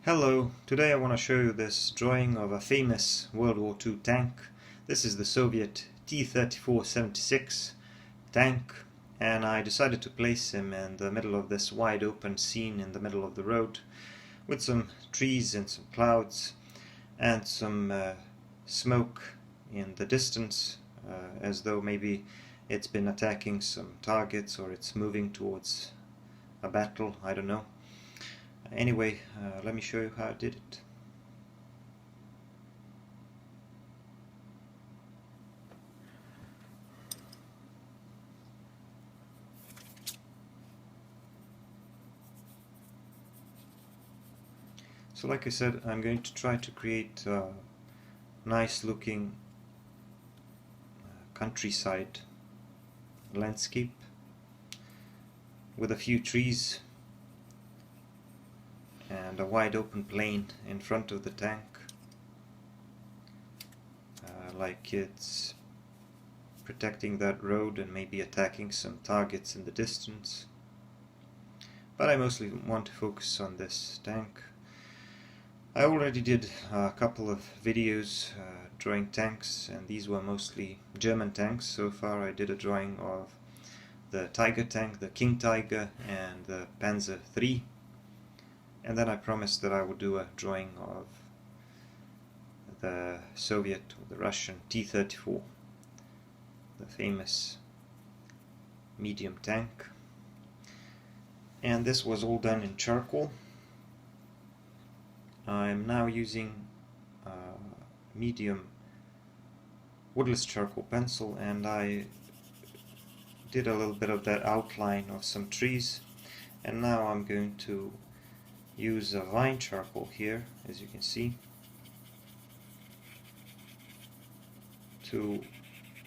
Hello, today I want to show you this drawing of a famous World War II tank. This is the Soviet T-34 76 tank, and I decided to place him in the middle of this wide open scene in the middle of the road with some trees and some clouds and some smoke in the distance, as though maybe it's been attacking some targets or it's moving towards a battle, I don't know. Anyway, let me show you how I did it. So like I said, I'm going to try to create a nice looking countryside landscape with a few trees and a wide open plain in front of the tank, like it's protecting that road and maybe attacking some targets in the distance. But I mostly want to focus on this tank. I already did a couple of videos drawing tanks, and these were mostly German tanks. So far I did a drawing of the Tiger tank, the King Tiger, and the Panzer III. And then I promised that I would do a drawing of the Soviet or the Russian T-34, the famous medium tank. And this was all done in charcoal. I'm now using a medium woodless charcoal pencil, and I did a little bit of that outline of some trees, and now I'm going to use a vine charcoal here, as you can see, to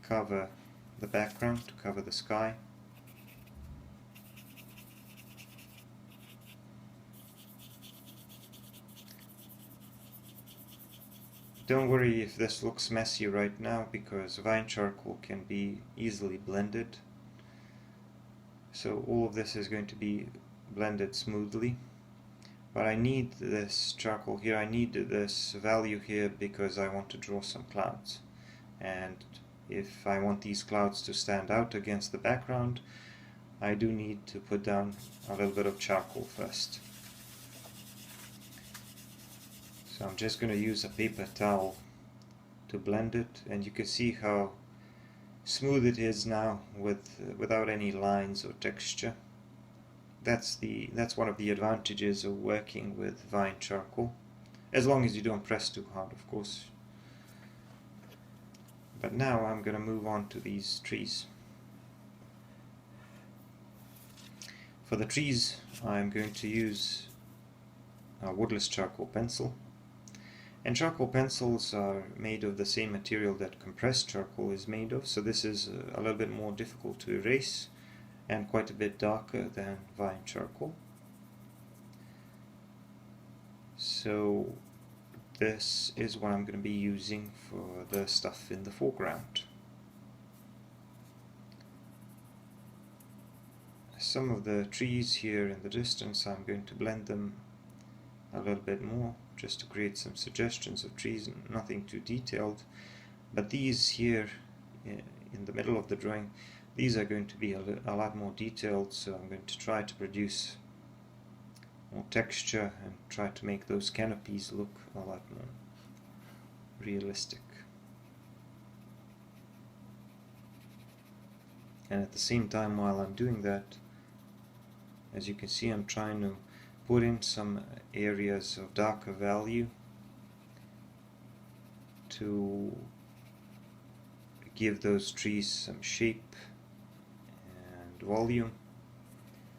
cover the background, to cover the sky. Don't worry if this looks messy right now, because vine charcoal can be easily blended. So all of this is going to be blended smoothly. But I need this charcoal here, I need this value here because I want to draw some clouds. And if I want these clouds to stand out against the background, I do need to put down a little bit of charcoal first. So I'm just going to use a paper towel to blend it, and you can see how smooth it is now without any lines or texture. That's one of the advantages of working with vine charcoal, as long as you don't press too hard, of course. But now I'm going to move on to these trees. For the trees, I'm going to use a woodless charcoal pencil. And charcoal pencils are made of the same material that compressed charcoal is made of, so this is a little bit more difficult to erase and quite a bit darker than vine charcoal. So this is what I'm going to be using for the stuff in the foreground. Some of the trees here in the distance, I'm going to blend them a little bit more just to create some suggestions of trees, nothing too detailed. But these here in the middle of the drawing, these are going to be a lot more detailed, so I'm going to try to produce more texture and try to make those canopies look a lot more realistic. And at the same time, while I'm doing that, as you can see, I'm trying to put in some areas of darker value to give those trees some shape and volume,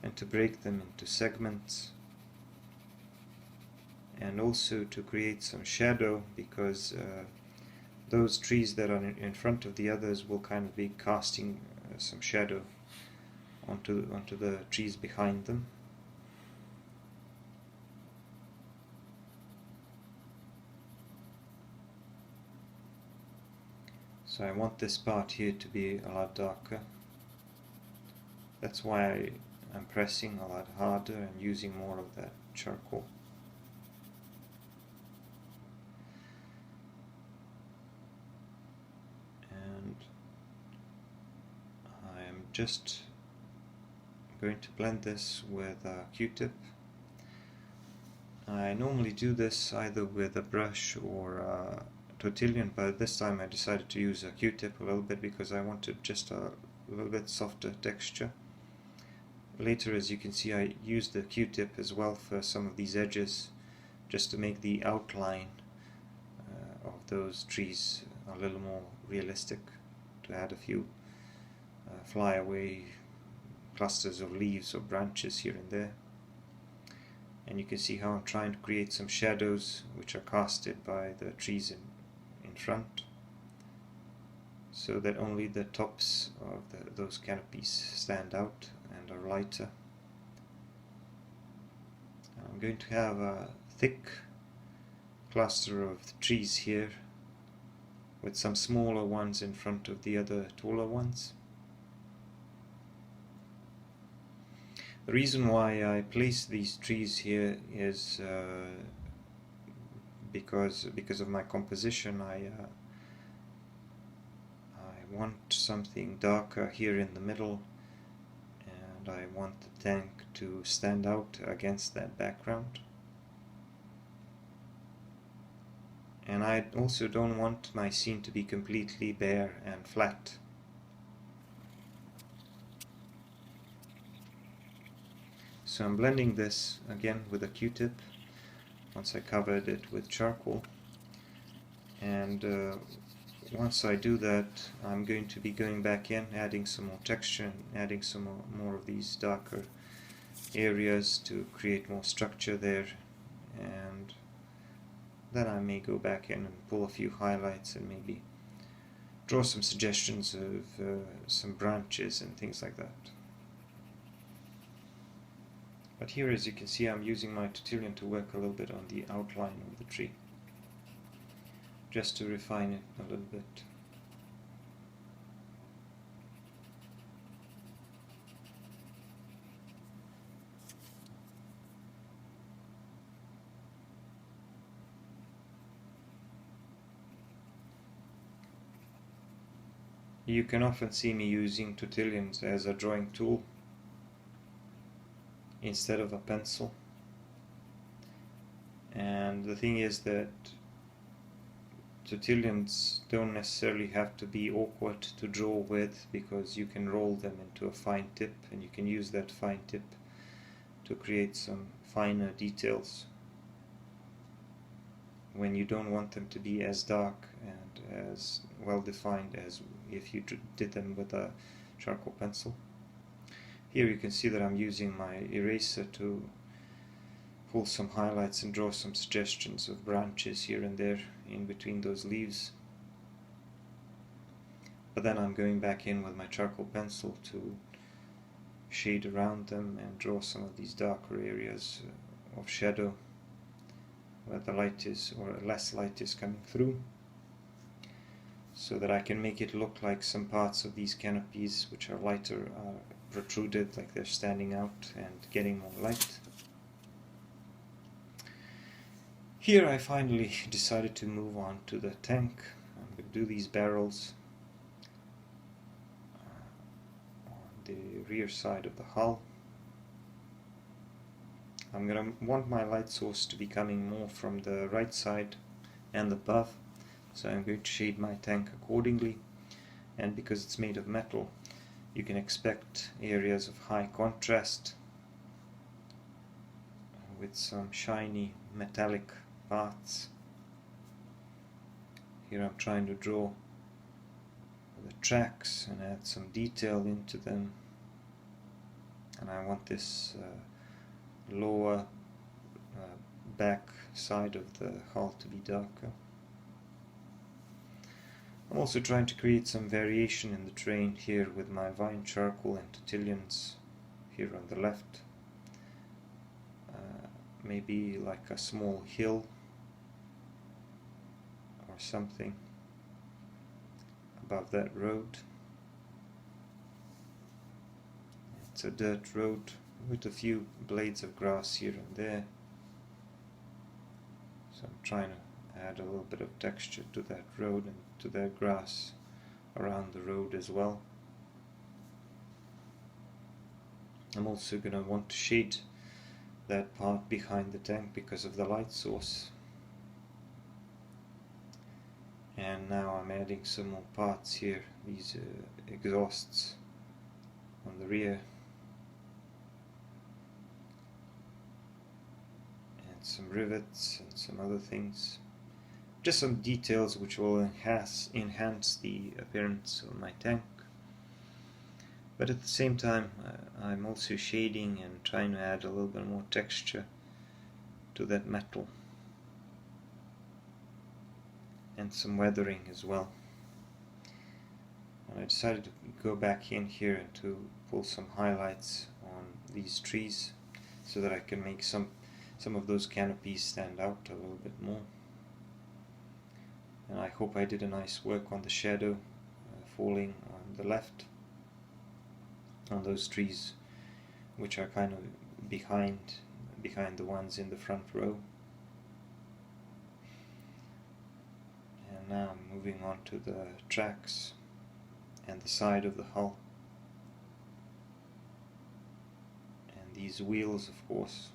and to break them into segments, and also to create some shadow, because those trees that are in front of the others will kind of be casting some shadow onto the trees behind them. So I want this part here to be a lot darker. That's why I'm pressing a lot harder and using more of that charcoal. just going to blend this with a Q-tip. I normally do this either with a brush or a tortillon, but this time I decided to use a Q-tip a little bit because I wanted just a little bit softer texture. Later, as you can see, I used the Q-tip as well for some of these edges, just to make the outline of those trees a little more realistic, to add a few flyaway clusters of leaves or branches here and there. And you can see how I'm trying to create some shadows which are casted by the trees in front, so that only the tops of those canopies stand out and are lighter. I'm going to have a thick cluster of trees here with some smaller ones in front of the other taller ones. The reason why I place these trees here is because of my composition. I want something darker here in the middle, and I want the tank to stand out against that background. And I also don't want my scene to be completely bare and flat. So I'm blending this again with a Q-tip once I covered it with charcoal, and once I do that, I'm going to be going back in, adding some more texture and adding some more of these darker areas to create more structure there, and then I may go back in and pull a few highlights and maybe draw some suggestions of some branches and things like that. But here, as you can see, I'm using my tortillon to work a little bit on the outline of the tree, just to refine it a little bit. You can often see me using tortillons as a drawing tool instead of a pencil, and the thing is that tortillons don't necessarily have to be awkward to draw with, because you can roll them into a fine tip, and you can use that fine tip to create some finer details when you don't want them to be as dark and as well defined as if you did them with a charcoal pencil. Here you can see that I'm using my eraser to pull some highlights and draw some suggestions of branches here and there in between those leaves. But then I'm going back in with my charcoal pencil to shade around them and draw some of these darker areas of shadow where the light is, or less light is coming through, so that I can make it look like some parts of these canopies which are lighter are protruded, like they're standing out and getting more light. Here I finally decided to move on to the tank. I'm going to do these barrels on the rear side of the hull. I'm going to want my light source to be coming more from the right side and above, so I'm going to shade my tank accordingly. And because it's made of metal, you can expect areas of high contrast with some shiny metallic parts. Here I'm trying to draw the tracks and add some detail into them, and I want this lower back side of the hull to be darker. I'm also trying to create some variation in the terrain here with my vine charcoal and tortillons here on the left. Maybe like a small hill or something above that road. It's a dirt road with a few blades of grass here and there, so I'm trying to add a little bit of texture to that road and to that grass around the road as well. I'm also going to want to shade that part behind the tank because of the light source. And now I'm adding some more parts here, these exhausts on the rear, and some rivets and some other things. Just some details which will enhance the appearance of my tank. But at the same time, I'm also shading and trying to add a little bit more texture to that metal, and some weathering as well. And I decided to go back in here and to pull some highlights on these trees so that I can make some of those canopies stand out a little bit more. And I hope I did a nice work on the shadow falling on the left on those trees, which are kind of behind the ones in the front row. And now I'm moving on to the tracks and the side of the hull, and these wheels, of course.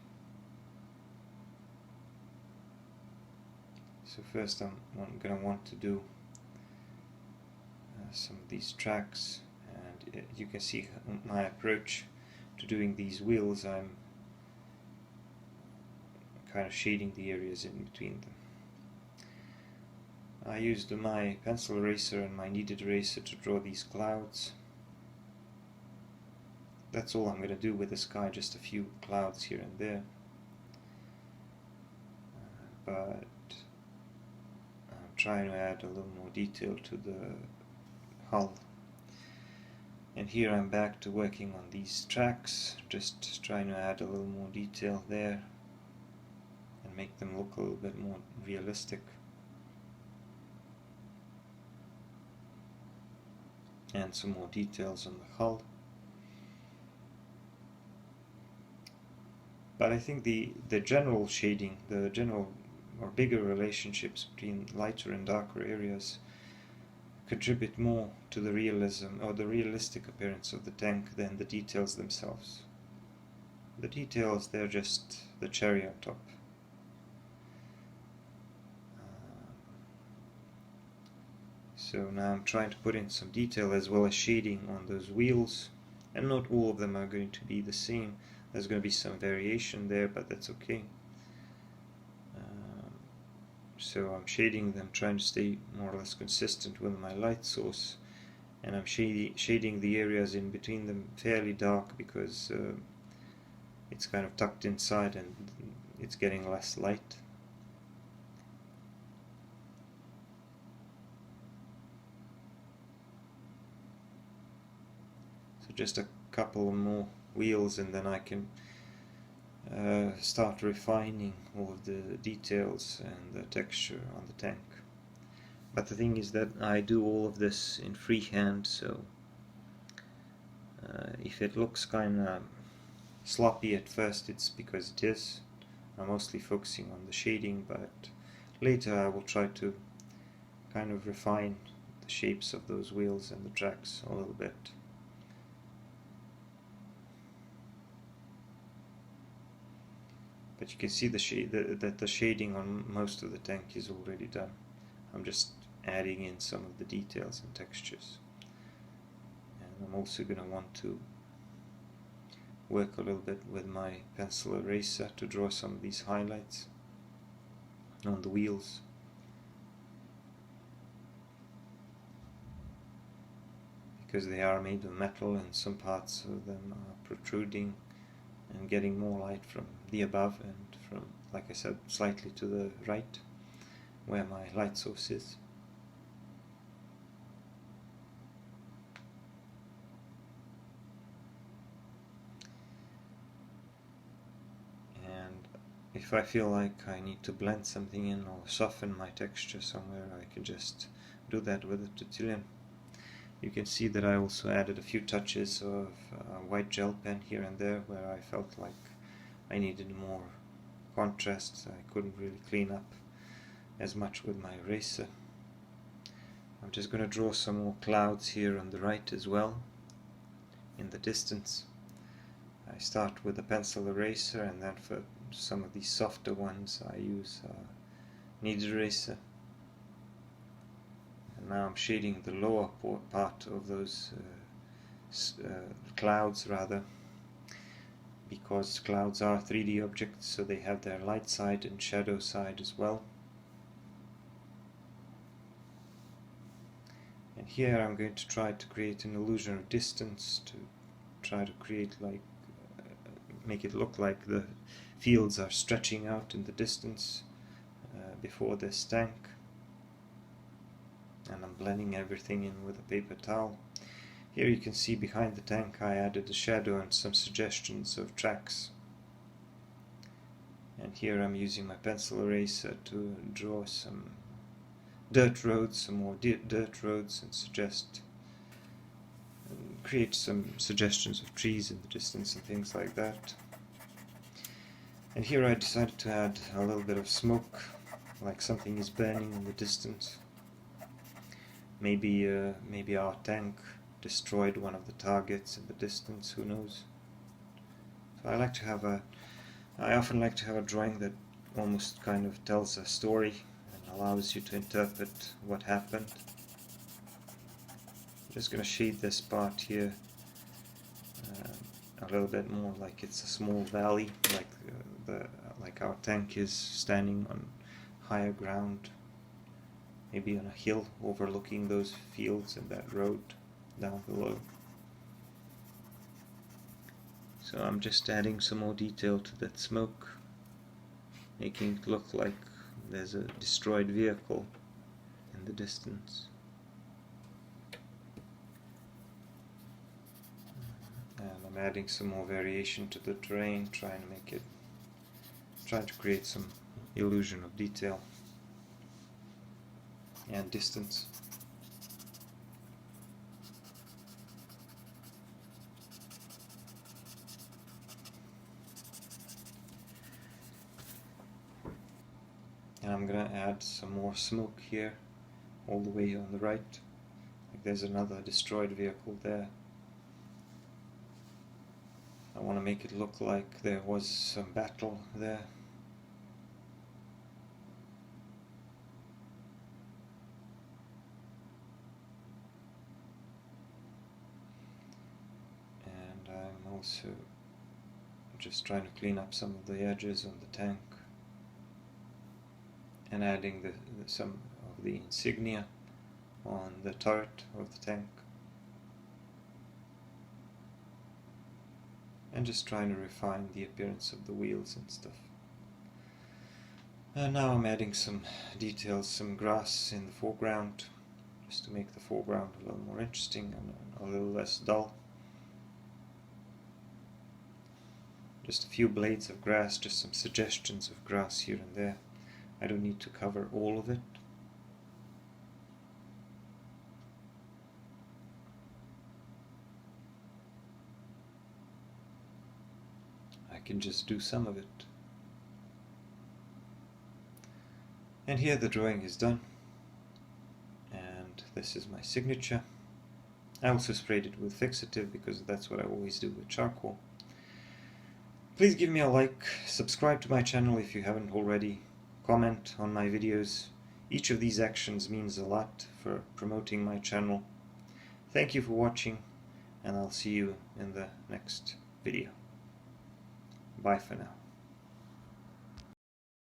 So first I'm going to want to do some of these tracks, and you can see my approach to doing these wheels. I'm kind of shading the areas in between them. I used my pencil eraser and my kneaded eraser to draw these clouds. That's all I'm going to do with the sky, just a few clouds here and there. But I'm trying to add a little more detail to the hull. And here I'm back to working on these tracks, just trying to add a little more detail there and make them look a little bit more realistic. And some more details on the hull. But I think the general shading, the general or bigger relationships between lighter and darker areas contribute more to the realism or the realistic appearance of the tank than the details themselves. The details, they're just the cherry on top. So now I'm trying to put in some detail as well as shading on those wheels, and not all of them are going to be the same. There's going to be some variation there, but that's okay. So I'm shading them, trying to stay more or less consistent with my light source, and I'm shading the areas in between them fairly dark because it's kind of tucked inside and it's getting less light. Just a couple more wheels, and then I can start refining all of the details and the texture on the tank. But the thing is that I do all of this in freehand, so if it looks kind of sloppy at first, it's because it is. I'm mostly focusing on the shading, but later I will try to kind of refine the shapes of those wheels and the tracks a little bit. But you can see that the shading on most of the tank is already done. I'm just adding in some of the details and textures. And I'm also going to want to work a little bit with my pencil eraser to draw some of these highlights on the wheels. Because they are made of metal and some parts of them are protruding and getting more light from the above and from, like I said, slightly to the right where my light source is. And if I feel like I need to blend something in or soften my texture somewhere, I can just do that with a Tutillion. You can see that I also added a few touches of white gel pen here and there where I felt like I needed more contrast. I couldn't really clean up as much with my eraser. I'm just going to draw some more clouds here on the right as well in the distance, I start with a pencil eraser, and then for some of these softer ones I use knead eraser. And now I'm shading the lower part of those clouds rather, because clouds are 3D objects, so they have their light side and shadow side as well. And here I'm going to try to create an illusion of distance, to try to create like make it look like the fields are stretching out in the distance before this tank. And I'm blending everything in with a paper towel. Here you can see behind the tank I added a shadow and some suggestions of tracks. And here I'm using my pencil eraser to draw some dirt roads, some more dirt roads, and create some suggestions of trees in the distance and things like that. And here I decided to add a little bit of smoke, like something is burning in the distance. Maybe our tank destroyed one of the targets in the distance, who knows. So I often like to have a drawing that almost kind of tells a story and allows you to interpret what happened. I'm just going to shade this part here a little bit more like it's a small valley, like our tank is standing on higher ground, maybe on a hill overlooking those fields and that road down below. So I'm just adding some more detail to that smoke, making it look like there's a destroyed vehicle in the distance. And I'm adding some more variation to the terrain, trying to create some illusion of detail and distance. And I'm gonna add some more smoke here, all the way on the right. Like there's another destroyed vehicle there. I want to make it look like there was some battle there. And I'm also just trying to clean up some of the edges on the tank, and adding some of the insignia on the turret of the tank, and just trying to refine the appearance of the wheels and stuff. And now I'm adding some details, some grass in the foreground, just to make the foreground a little more interesting and a little less dull. Just a few blades of grass, just some suggestions of grass here and there. I don't need to cover all of it. I can just do some of it. And here the drawing is done. And this is my signature. I also sprayed it with fixative because that's what I always do with charcoal. Please give me a like, subscribe to my channel if you haven't already, comment on my videos. Each of these actions means a lot for promoting my channel. Thank you for watching, and I'll see you in the next video. Bye for now.